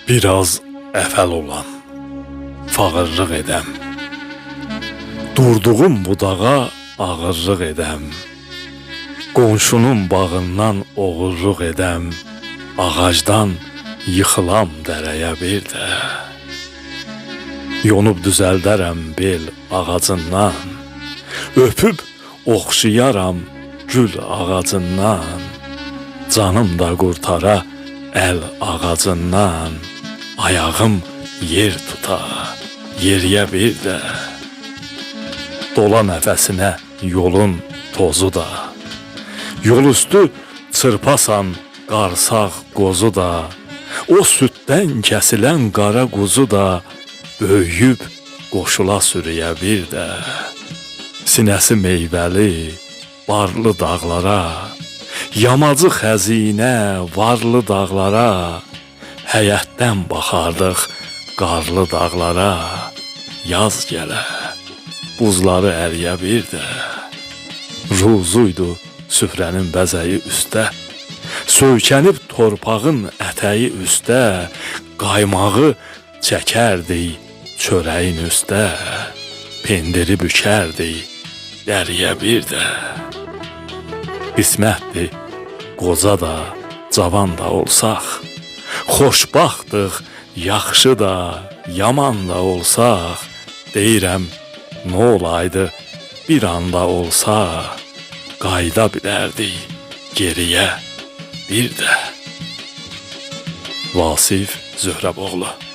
Biraz əfəl olan, fağırlıq edəm. Durduğum budağa ağırlıq edəm. Qonşunun bağından oğurluq edəm. Ağacdan yıxılam dərəyə bir də. Yonub düzəldərəm bel ağacından. Öpüb oxşayaram gül ağacından. Canım da qurtara əl ağacından. Ayağım yer tuta, yeriyə bir də. Dola nəfəsinə yolun tozu da. Yol üstü çırpasan qarsaq qozu da. O süddən kəsilən qara quzu da. Böyüyüb qoşula sürüyə bir də. Sinəsi meyvəli, barlı dağlara. Yamacı xəzinə, varlı dağlara. Həyətdən baxardıq qarlı dağlara. Yaz gələ, buzları əriyə bir də. Ruzuydu süfrənin bəzəyi üstə. Söykənib torpağın ətəyi üstə. Qaymağı çəkərdik çörəyin üstə. Pendiri bükərdik dəriyə bir də. Qismətdir qoca da, cavan da olsaq. Xoşbaxtıq, yaxşı da, yaman da olsaq. Deyirəm, nə olaydı bir anda olsa. Qayda bilərdik geriyə bir də. Vasif Zöhrəboğlu.